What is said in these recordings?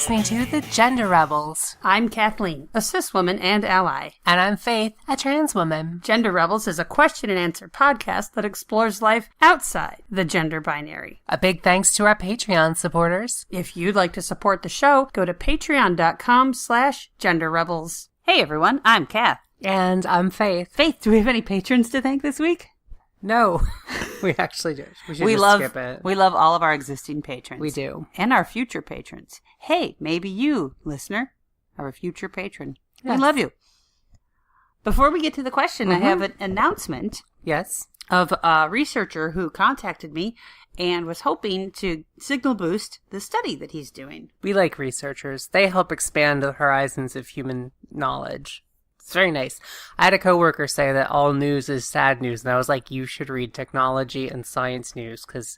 listening to The Gender Rebels. I'm Kathleen, a cis woman and ally. And I'm Faith, a trans woman. Gender Rebels is a question and answer podcast that explores life outside the gender binary. A big thanks to our Patreon supporters. If you'd like to support the show, go to patreon.com/genderrebels. Hey everyone, I'm Kath. And I'm Faith. Faith, do we have any patrons to thank this week? No, we actually do. We should just skip it. We love all of our existing patrons. We do. And our future patrons. Hey, maybe you, listener, are a future patron. Yes. We love you. Before we get to the question, I have an announcement. Yes. Of a researcher who contacted me and was hoping to signal boost the study that he's doing. We like researchers. They help expand the horizons of human knowledge. It's very nice. I had a coworker say that all news is sad news, and I was like, you should read technology and science news, because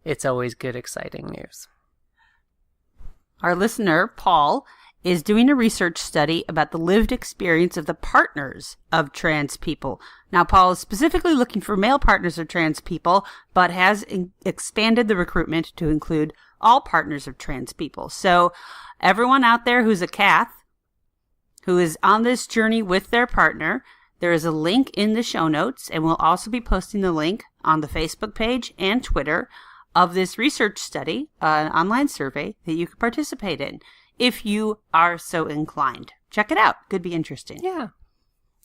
it's always good, exciting news. Our listener, Paul, is doing a research study about the lived experience of the partners of trans people. Now, Paul is specifically looking for male partners of trans people, but has expanded the recruitment to include all partners of trans people. So everyone out there who's a Kath, who is on this journey with their partner, there is a link in the show notes, and we'll also be posting the link on the Facebook page and Twitter of this research study, an online survey that you can participate in if you are so inclined. Check it out. Could be interesting. Yeah.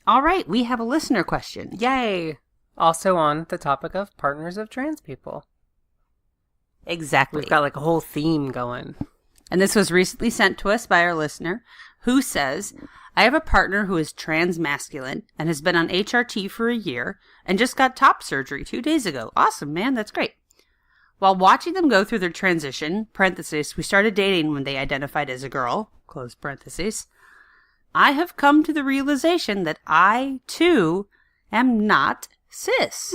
All right. We have a listener question. Yay. Also on the topic of partners of trans people. Exactly. We've got like a whole theme going. And this was recently sent to us by our listener, who says, I have a partner who is trans masculine and has been on HRT for a year and just got top surgery 2 days ago. Awesome, man. That's great. While watching them go through their transition, parentheses, we started dating when they identified as a girl, close parentheses, I have come to the realization that I, too, am not cis.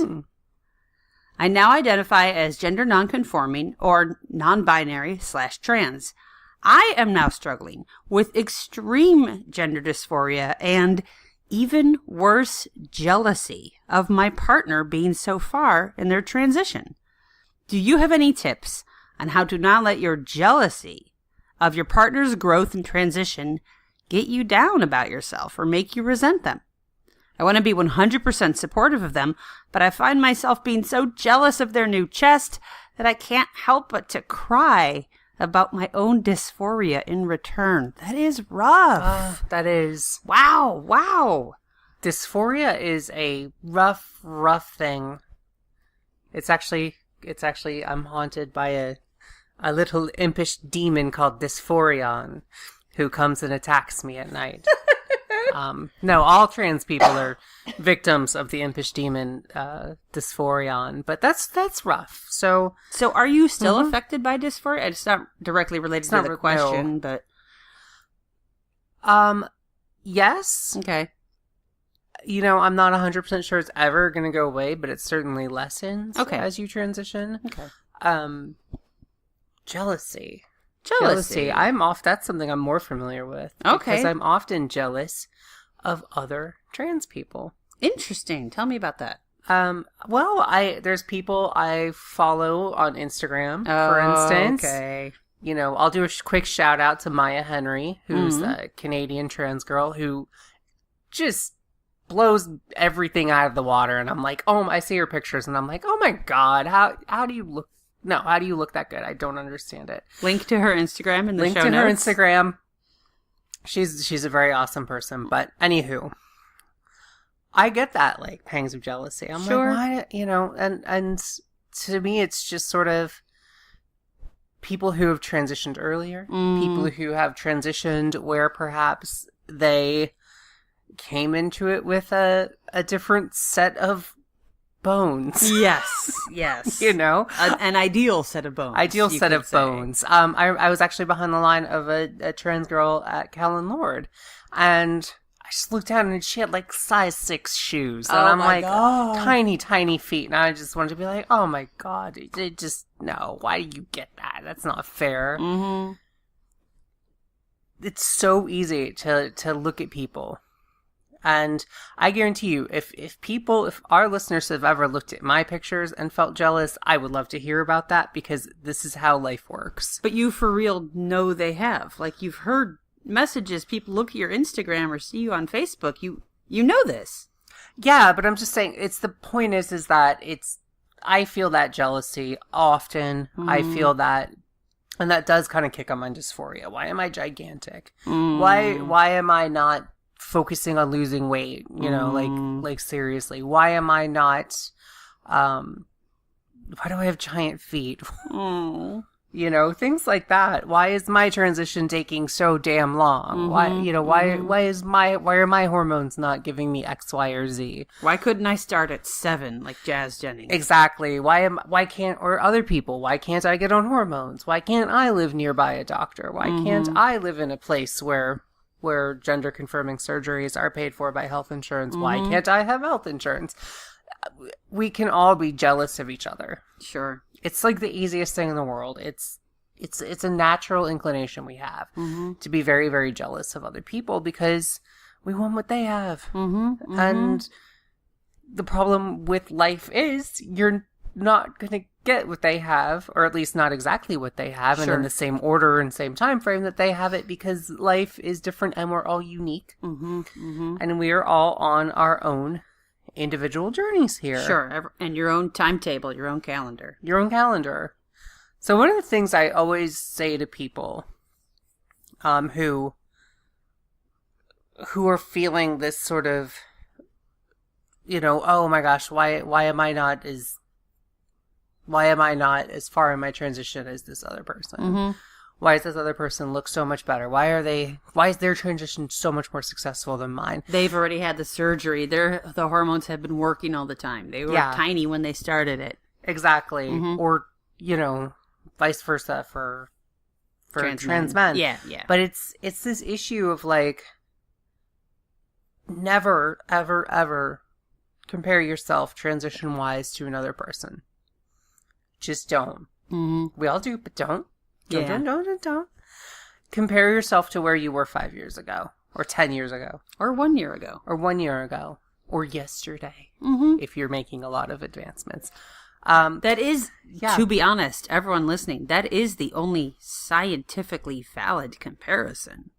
I now identify as gender nonconforming or non-binary/trans. I am now struggling with extreme gender dysphoria and, even worse, jealousy of my partner being so far in their transition. Do you have any tips on how to not let your jealousy of your partner's growth and transition get you down about yourself or make you resent them? I want to be 100% supportive of them, but I find myself being so jealous of their new chest that I can't help but to cry about my own dysphoria in return. That is rough. That is. Wow. Dysphoria is a rough thing. It's actually, I'm haunted by a little impish demon called Dysphorion who comes and attacks me at night. No, all trans people are victims of the impish demon Dysphorion, but that's rough. So are you still affected by dysphoria? It's not directly related to the question, no. but yes. Okay. You know, I'm not 100% sure it's ever going to go away, but it certainly lessens as you transition. Okay. Jealousy. That's something I'm more familiar with. Okay. Because I'm often jealous of other trans people. Interesting. Tell me about that. Well, there's people I follow on Instagram, for instance. Okay. You know, I'll do a quick shout out to Maya Henry, who's a Canadian trans girl who just blows everything out of the water. And I'm like, I see her pictures and I'm like, oh my God, how do you look? No, how do you look that good? I don't understand it. Link to her Instagram in the show notes. Link to her Instagram. She's a very awesome person. But anywho, I get that, like, pangs of jealousy. I'm like, why, you know, and to me, it's just sort of people who have transitioned earlier, people who have transitioned where perhaps they came into it with a different set of bones. Yes. You know? An ideal set of bones. Bones. I was actually behind the line of a trans girl at Callan Lord, and I just looked down and she had like size 6 shoes. And I'm like, God. tiny feet. And I just wanted to be like, oh my God, no, why do you get that? That's not fair. Mm-hmm. It's so easy to look at people And I guarantee you, if our listeners have ever looked at my pictures and felt jealous, I would love to hear about that, because this is how life works. But you for real know they have. Like, you've heard messages, people look at your Instagram or see you on Facebook. You know this. Yeah, but I'm just saying, the point is that I feel that jealousy often. I feel that, and that does kind of kick on my dysphoria. Why am I gigantic? Why am I not focusing on losing weight? You know, like seriously, why am I not, why do I have giant feet? You know, things like that. Why is my transition taking so damn long? Why are my hormones not giving me X, Y, or Z? Why couldn't I start at 7 like Jazz Jennings? Exactly. Why can't other people? Why can't I get on hormones? Why can't I live nearby a doctor? Why can't I live in a place where gender confirming surgeries are paid for by health insurance? Why can't I have health insurance? We can all be jealous of each other. Sure. It's like the easiest thing in the world. It's a natural inclination we have to be very, very jealous of other people, because we want what they have. And the problem with life is you're not going to get what they have, or at least not exactly what they have, and in the same order and same time frame that they have it, because life is different and we're all unique. And we are all on our own individual journeys here. Sure. And your own timetable, your own calendar. So one of the things I always say to people who are feeling this sort of, you know, oh my gosh, why am I not as far in my transition as this other person? Why does this other person look so much better? Why is their transition so much more successful than mine? They've already had the surgery. The hormones have been working all the time. They were tiny when they started it. Exactly. Or, you know, vice versa for trans men. Yeah. But it's this issue of, like, never, ever, ever compare yourself transition-wise to another person. Just don't. We all do, but don't. Don't. Compare yourself to where you were 5 years ago, or 10 years ago, or 1 year ago, or yesterday, if you're making a lot of advancements. That is, to be honest, everyone listening, that is the only scientifically valid comparison.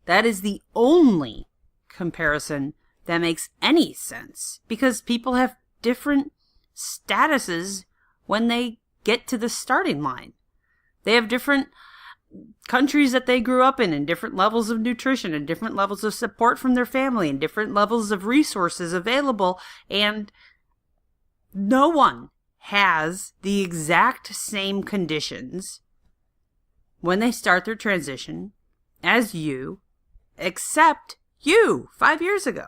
That is the only comparison that makes any sense, because people have different statuses when they get to the starting line. They have different countries that they grew up in, and different levels of nutrition, and different levels of support from their family, and different levels of resources available. And no one has the exact same conditions when they start their transition as you, except you 5 years ago.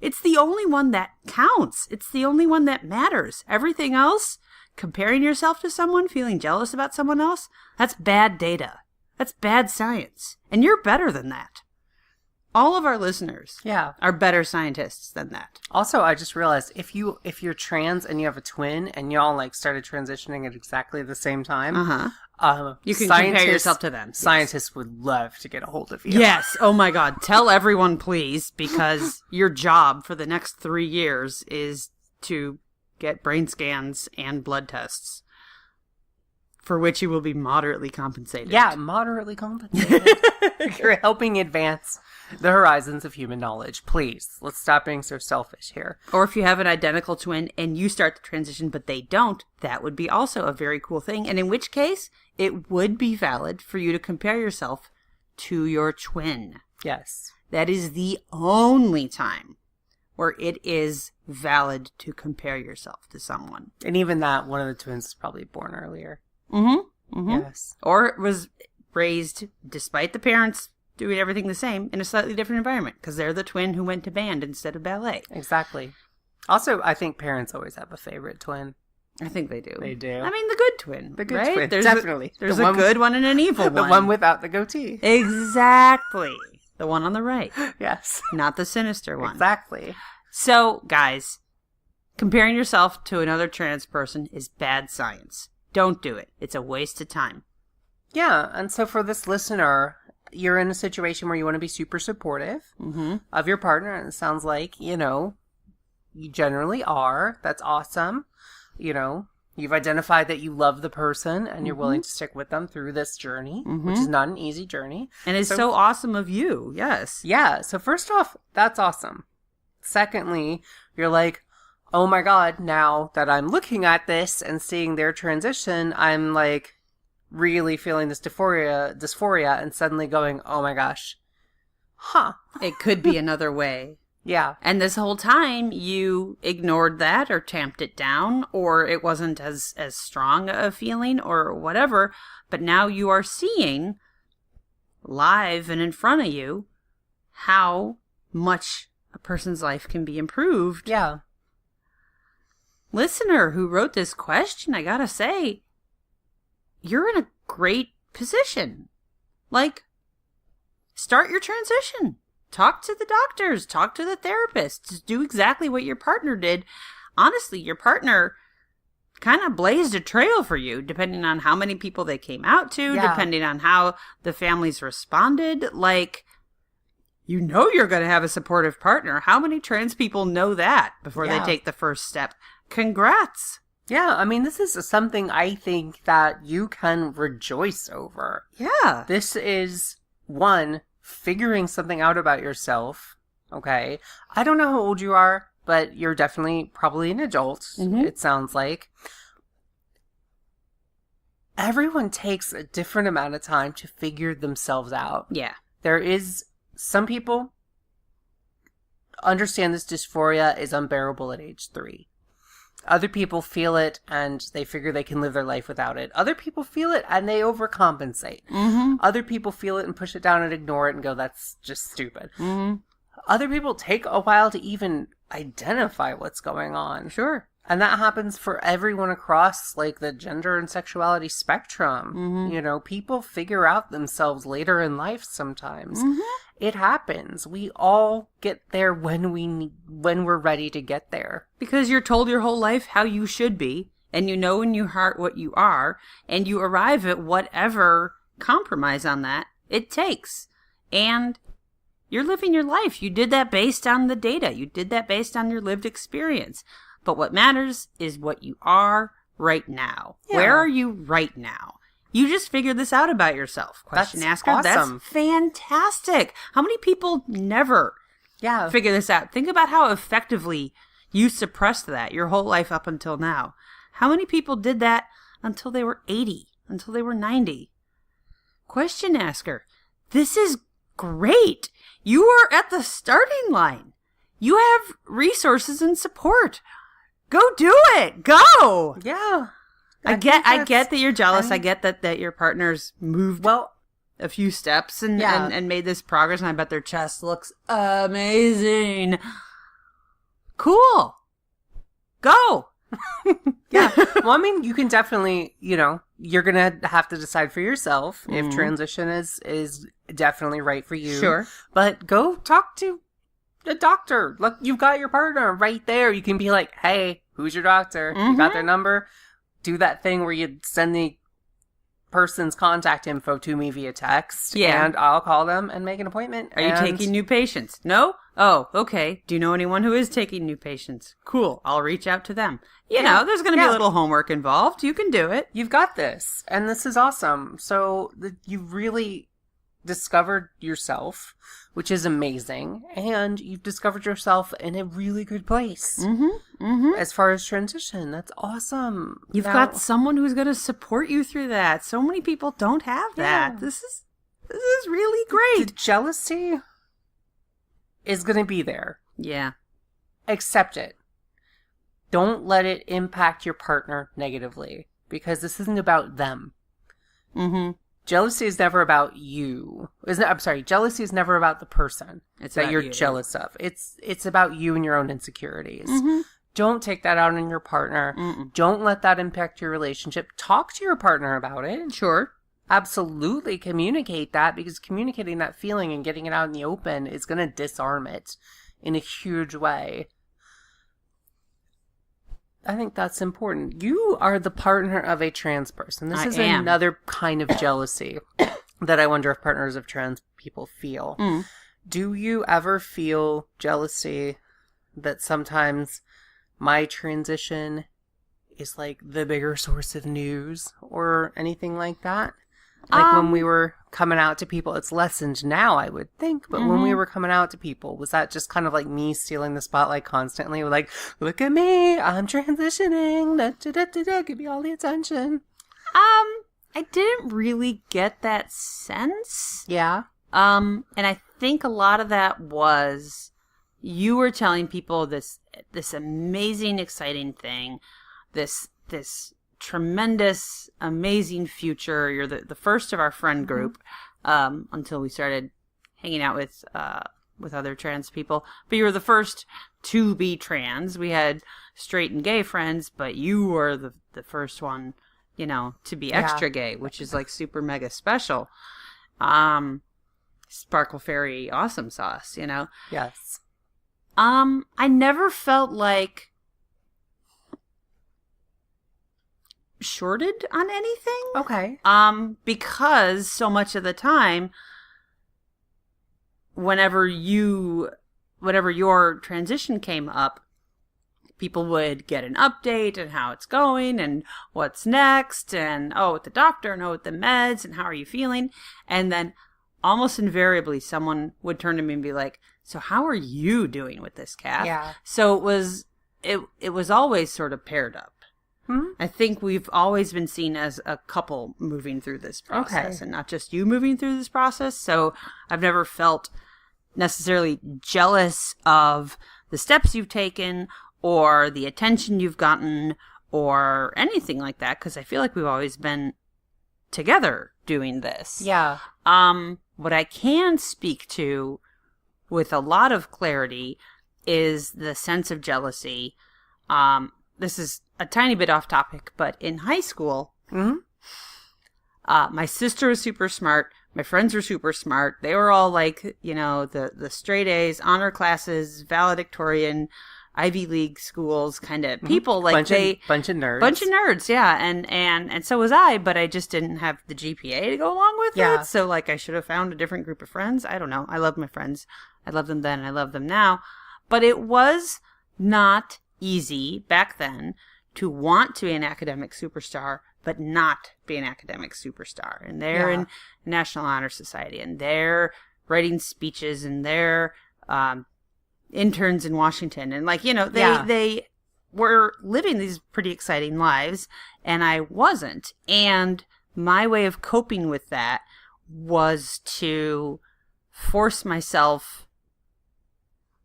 It's the only one that counts. It's the only one that matters. Everything else, comparing yourself to someone, feeling jealous about someone else, that's bad data. That's bad science. And you're better than that. All of our listeners are better scientists than that. Also, I just realized if you're trans and you have a twin and y'all like started transitioning at exactly the same time, you can compare yourself to them. Scientists would love to get a hold of you. Yes. Oh my God. Tell everyone, please, because your job for the next 3 years is to get brain scans and blood tests, for which you will be moderately compensated. Yeah, moderately compensated. You're helping advance the horizons of human knowledge. Please, let's stop being so selfish here. Or if you have an identical twin and you start the transition but they don't, that would be also a very cool thing. And in which case, it would be valid for you to compare yourself to your twin. Yes. That is the only time where it is valid to compare yourself to someone. And even that, one of the twins is probably born earlier. Yes. Or was raised, despite the parents doing everything the same, in a slightly different environment, because they're the twin who went to band instead of ballet. Exactly. Also, I think parents always have a favorite twin. I think they do. They do. I mean, the good twin. The good twin, definitely. There's a good one and an evil one. The one without the goatee. Exactly. The one on the right. Yes. Not the sinister one. Exactly. So, guys, comparing yourself to another trans person is bad science. Don't do it. It's a waste of time. Yeah, and so for this listener, you're in a situation where you want to be super supportive of your partner, and it sounds like, you generally are. That's awesome. You've identified that you love the person and you're willing to stick with them through this journey, which is not an easy journey. And it's so awesome of you. Yes. Yeah. So first off, that's awesome. Secondly, you're like, oh my God, now that I'm looking at this and seeing their transition, I'm like really feeling this dysphoria and suddenly going, oh my gosh, it could be another way. Yeah. And this whole time you ignored that or tamped it down, or it wasn't as strong a feeling or whatever. But now you are seeing live and in front of you how much a person's life can be improved. Yeah. Listener who wrote this question, I gotta say, you're in a great position. Like, start your transition. Talk to the doctors. Talk to the therapists. Just do exactly what your partner did. Honestly, your partner kind of blazed a trail for you, depending on how many people they came out to, depending on how the families responded. Like, you're going to have a supportive partner. How many trans people know that before they take the first step? Congrats. Yeah, I mean, this is something I think that you can rejoice over. Yeah. This is, one, figuring something out about yourself, okay? I don't know how old you are, but you're definitely probably an adult, it sounds like. Everyone takes a different amount of time to figure themselves out. Yeah. There is, some people understand this dysphoria is unbearable at age 3. Other people feel it and they figure they can live their life without it. Other people feel it and they overcompensate. Other people feel it and push it down and ignore it and go, that's just stupid. Other people take a while to even identify what's going on. Sure. And that happens for everyone across, like, the gender and sexuality spectrum. People figure out themselves later in life sometimes. It happens. We all get there when we're ready to get there. Because you're told your whole life how you should be, and you know in your heart what you are, and you arrive at whatever compromise on that it takes. And you're living your life. You did that based on the data. You did that based on your lived experience. But what matters is what you are right now. Yeah. Where are you right now? You just figured this out about yourself. Question asker. Awesome. That's fantastic. How many people never figure this out? Think about how effectively you suppressed that your whole life up until now. How many people did that until they were 80, until they were 90? Question asker. This is great. You are at the starting line. You have resources and support. Go do it. Go. Yeah. I get that you're jealous. I get that your partner's moved a few steps and made this progress, and I bet their chest looks amazing. Cool. Go. Yeah. Well, I mean, you can definitely, you're going to have to decide for yourself if transition is definitely right for you. Sure. But go talk to a doctor. Look, you've got your partner right there. You can be like, hey, who's your doctor? You got their number? Do that thing where you send the person's contact info to me via text. Yeah. And I'll call them and make an appointment. Are you taking new patients? No? Oh, okay. Do you know anyone who is taking new patients? Cool. I'll reach out to them. You know, there's going to be a little homework involved. You can do it. You've got this. And this is awesome. So you've really discovered yourself, which is amazing. And you've discovered yourself in a really good place. As far as transition, that's awesome. You've got someone who's going to support you through that. So many people don't have that. Yeah. This is really great. The jealousy is going to be there. Yeah. Accept it. Don't let it impact your partner negatively, because this isn't about them. Jealousy is never about you. Jealousy is never about the person that you're jealous of. It's about you and your own insecurities. Don't take that out on your partner. Don't let that impact your relationship. Talk to your partner about it. Sure. Absolutely communicate that, because communicating that feeling and getting it out in the open is going to disarm it in a huge way. I think that's important. You are the partner of a trans person. This is another kind of jealousy. that I wonder if partners of trans people feel. Do you ever feel jealousy that sometimes my transition is like the bigger source of news or anything like that? Like when we were coming out to people, it's lessened now, I would think. But when we were coming out to people, was that just kind of like me stealing the spotlight constantly? Like, look at me, I'm transitioning. Da, da, da, da, da, give me all the attention. I didn't really get that sense. Yeah. And I think a lot of that was you were telling people this amazing, exciting thing, this tremendous, amazing future. You're the first of our friend group, until we started hanging out with other trans people. But you were the first to be trans. We had straight and gay friends, but you were the first one, to be extra gay, which is like super mega special. Sparkle Fairy awesome sauce, Yes. I never felt like shorted on anything. Okay. Because so much of the time, whenever your transition came up, people would get an update on how it's going and what's next and, with the doctor and with the meds and how are you feeling? And then almost invariably someone would turn to me and be like, so how are you doing with this, Kath? Yeah. So it was always sort of paired up. I think we've always been seen as a couple moving through this process and not just you moving through this process. So I've never felt necessarily jealous of the steps you've taken or the attention you've gotten or anything like that, because I feel like we've always been together doing this. Yeah. What I can speak to with a lot of clarity is the sense of jealousy. This is a tiny bit off topic, but in high school, my sister was super smart. My friends were super smart. They were all like, the straight A's, honor classes, valedictorian, Ivy League schools kind of people. Like bunch of nerds. Bunch of nerds, yeah. And so was I, but I just didn't have the GPA to go along with it. So like I should have found a different group of friends. I don't know. I love my friends. I love them then. I love them now. But it was not easy back then to want to be an academic superstar, but not be an academic superstar. And they're in National Honor Society, and they're writing speeches, and they're interns in Washington. And they were living these pretty exciting lives, and I wasn't. And my way of coping with that was to force myself,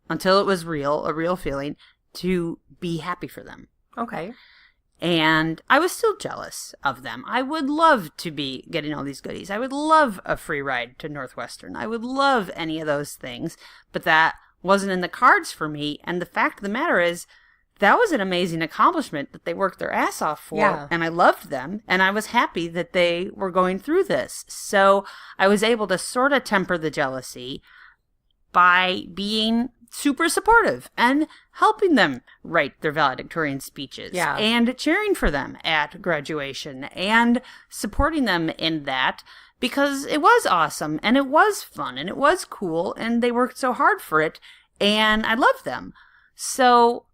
until it was a real feeling, to be happy for them. Okay. And I was still jealous of them. I would love to be getting all these goodies. I would love a free ride to Northwestern. I would love any of those things. But that wasn't in the cards for me. And the fact of the matter is, that was an amazing accomplishment that they worked their ass off for. Yeah. And I loved them. And I was happy that they were going through this. So I was able to sort of temper the jealousy by being super supportive and helping them write their valedictorian speeches and cheering for them at graduation and supporting them in that, because it was awesome and it was fun and it was cool and they worked so hard for it and I loved them. So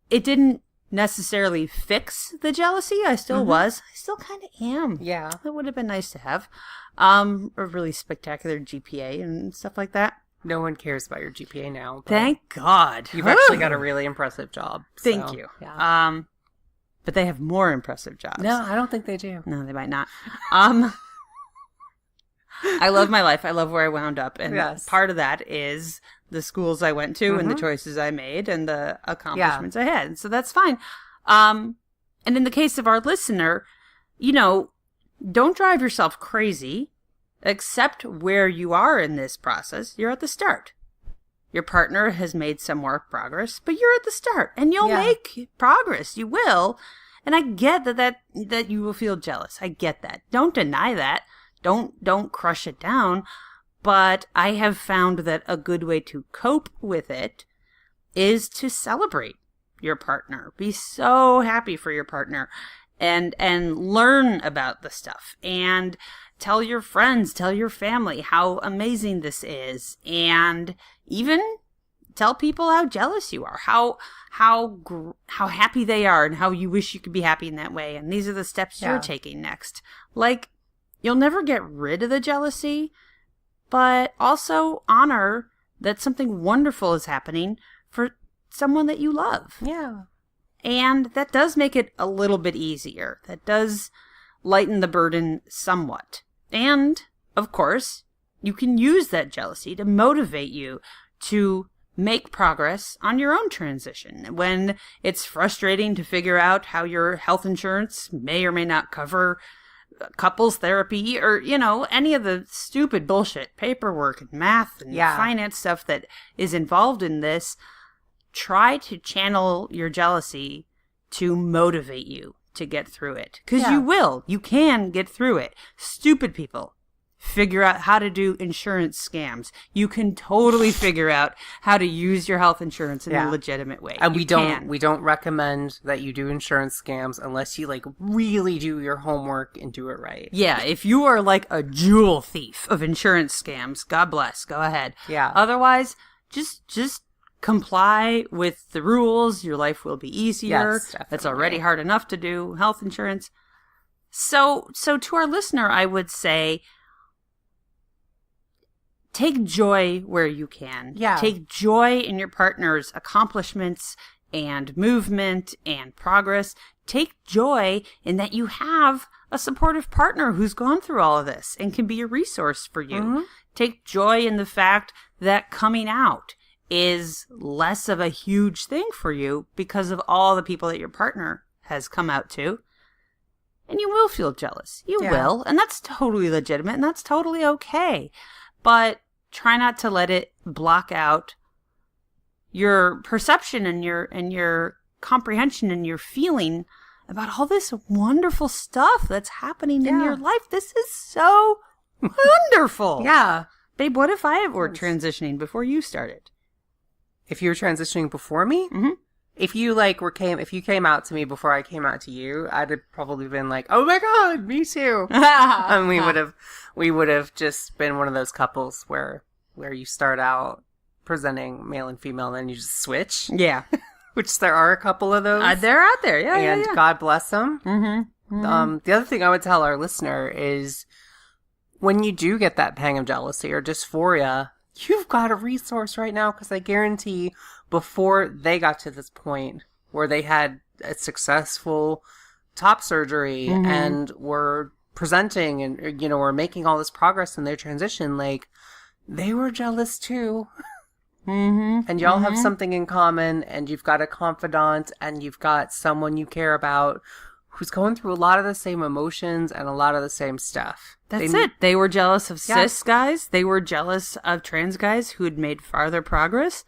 it didn't necessarily fix the jealousy. I still was. I still kind of am. Yeah. It would have been nice to have a really spectacular GPA and stuff like that. No one cares about your GPA now. Thank God. You've actually got a really impressive job. Thank you. Yeah. But they have more impressive jobs. No, I don't think they do. No, they might not. I love my life. I love where I wound up. And part of that is the schools I went to and the choices I made and the accomplishments I had. So that's fine. And in the case of our listener, don't drive yourself crazy. Accept where you are in this process. You're at the start. Your partner has made some more progress, but you're at the start and you'll make progress. You will. And I get that you will feel jealous. I get that. Don't deny that. Don't crush it down. But I have found that a good way to cope with it is to celebrate your partner. Be so happy for your partner and learn about the stuff and tell your friends, tell your family how amazing this is, and even tell people how jealous you are, how happy they are, and how you wish you could be happy in that way. And these are the steps you're taking next. Like, you'll never get rid of the jealousy, but also honor that something wonderful is happening for someone that you love. Yeah. And that does make it a little bit easier. That does lighten the burden somewhat. And, of course, you can use that jealousy to motivate you to make progress on your own transition. When it's frustrating to figure out how your health insurance may or may not cover couples therapy or, you know, any of the stupid bullshit, paperwork and math and finance stuff that is involved in this, try to channel your jealousy to motivate you to get through it. Because you will. You can get through it. Stupid people figure out how to do insurance scams. You can totally figure out how to use your health insurance in a legitimate way. And we don't recommend that you do insurance scams unless you like really do your homework and do it right. Yeah, if you are like a jewel thief of insurance scams, God bless, go ahead. Yeah. Otherwise, just comply with the rules. Your life will be easier. Yes, definitely. It's already hard enough to do health insurance. So to our listener, I would say, take joy where you can. Yeah. Take joy in your partner's accomplishments and movement and progress. Take joy in that you have a supportive partner who's gone through all of this and can be a resource for you. Mm-hmm. Take joy in the fact that coming out is less of a huge thing for you because of all the people that your partner has come out to. And you will feel jealous. You will. And that's totally legitimate and that's totally okay. But try not to let it block out your perception and your comprehension and your feeling about all this wonderful stuff that's happening in your life. This is so wonderful. Yeah. Babe, what if I were transitioning before you started? If you were transitioning before me? Mm-hmm. If you if you came out to me before I came out to you, I'd have probably been like, "Oh my God, me too." And we would have just been one of those couples where you start out presenting male and female, and then you just switch. Yeah, which there are a couple of those. They're out there, and God bless them. Mm-hmm. Mm-hmm. The other thing I would tell our listener is, when you do get that pang of jealousy or dysphoria, you've got a resource right now, because I guarantee before they got to this point where they had a successful top surgery and were presenting and, were making all this progress in their transition, like, they were jealous too. Mm-hmm. And y'all have something in common, and you've got a confidant, and you've got someone you care about who's going through a lot of the same emotions and a lot of the same stuff. That's it. They were jealous of cis guys. They were jealous of trans guys who had made farther progress.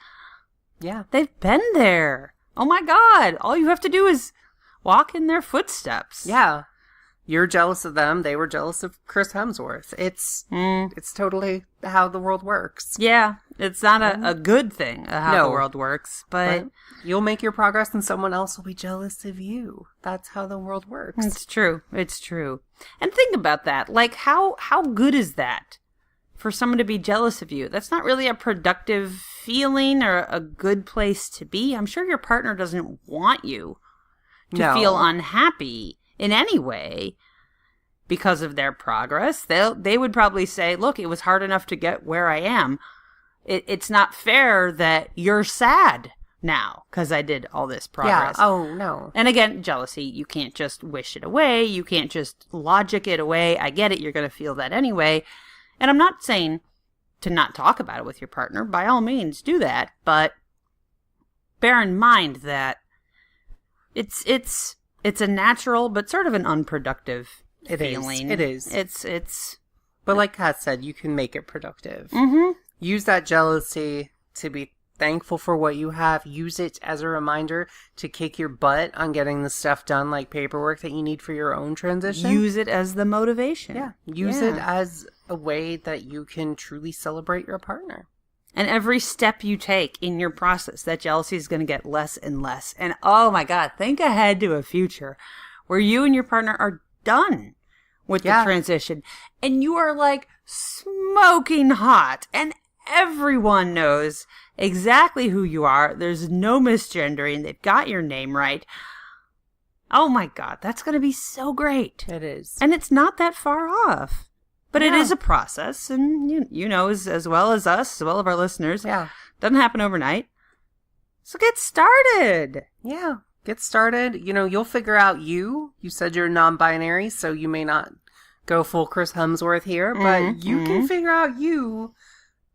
Yeah. They've been there. Oh my God. All you have to do is walk in their footsteps. Yeah. You're jealous of them. They were jealous of Chris Hemsworth. It's totally how the world works. Yeah. It's not a good thing how the world works, but you'll make your progress and someone else will be jealous of you. That's how the world works. It's true. It's true. And think about that. Like, how good is that for someone to be jealous of you? That's not really a productive feeling or a good place to be. I'm sure your partner doesn't want you to feel unhappy in any way because of their progress. They would probably say, look, it was hard enough to get where I am. It's not fair that you're sad now because I did all this progress. Yeah. Oh, no. And again, jealousy, you can't just wish it away. You can't just logic it away. I get it. You're going to feel that anyway. And I'm not saying to not talk about it with your partner. By all means, do that. But bear in mind that it's a natural but sort of an unproductive feeling. It is. It's. But like Kat said, you can make it productive. Mm-hmm. Use that jealousy to be thankful for what you have. Use it as a reminder to kick your butt on getting the stuff done, like paperwork that you need for your own transition. Use it as the motivation. Yeah. Use it as a way that you can truly celebrate your partner. And every step you take in your process, that jealousy is going to get less and less. And oh my God, think ahead to a future where you and your partner are done with the transition. And you are like smoking hot. And everyone knows exactly who you are. There's no misgendering. They've got your name right. Oh my God, that's going to be so great. It is. And it's not that far off. But it is a process. And you know as well as us, as well as our listeners. Yeah. Doesn't happen overnight. So get started. Yeah. Get started. You know, you'll figure out you. You said you're non-binary, so you may not go full Chris Hemsworth here, but you can figure out you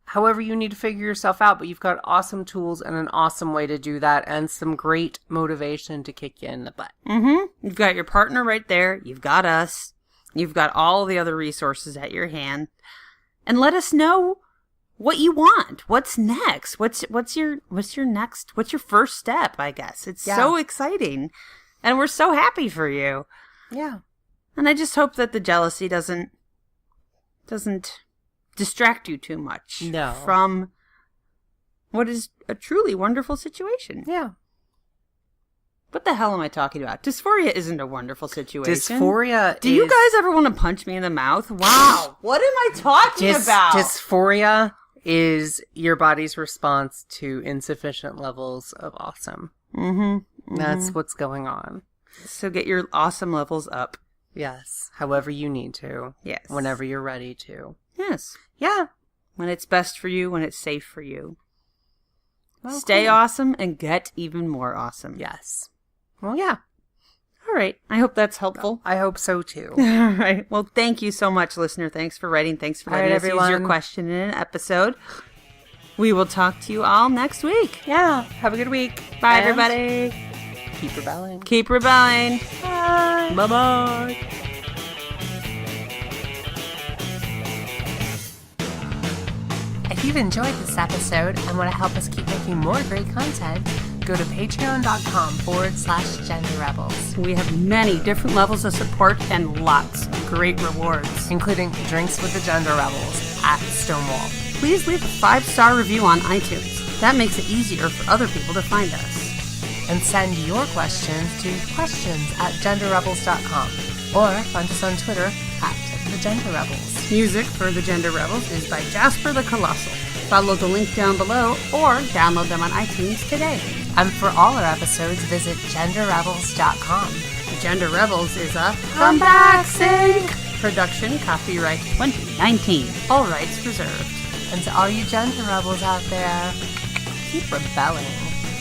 however you need to figure yourself out. But you've got awesome tools and an awesome way to do that and some great motivation to kick you in the butt. You've got your partner right there. You've got us. You've got all the other resources at your hand. And let us know what you want. What's next? What's your next? What's your first step, I guess. It's so exciting. And we're so happy for you. Yeah. And I just hope that the jealousy doesn't distract you too much from what is a truly wonderful situation. Yeah. What the hell am I talking about? Dysphoria isn't a wonderful situation. Dysphoria Do you guys ever want to punch me in the mouth? Wow. What am I talking about? Dysphoria is your body's response to insufficient levels of awesome. That's what's going on. So get your awesome levels up. Yes. However you need to. Yes. Whenever you're ready to. Yes. Yeah. When it's best for you, when it's safe for you. Well, Stay awesome and get even more awesome. Yes. Well, yeah. All right. I hope that's helpful. I hope so, too. All right. Well, thank you so much, listener. Thanks for writing. Thanks for letting us use your question in an episode. We will talk to you all next week. Yeah. Have a good week. Bye, everybody. Keep rebelling. Keep rebelling. Bye. Bye-bye. If you've enjoyed this episode and want to help us keep making more great content, go to patreon.com/genderrebels. We have many different levels of support and lots of great rewards, including drinks with the Gender Rebels at Stonewall. Please leave a 5-star review on iTunes. That makes it easier for other people to find us. And send your questions to questions@genderrebels.com or find us on Twitter @TheGenderRebels. Music for The Gender Rebels is by Jasper the Colossal. Follow the link down below or download them on iTunes today. And for all our episodes, visit genderrebels.com. The Gender Rebels is a Comeback Sync production, copyright 2019. All rights reserved. And to all you Gender Rebels out there, keep rebelling.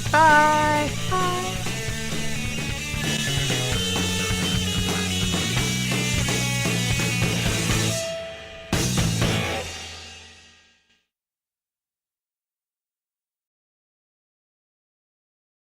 Bye. Bye.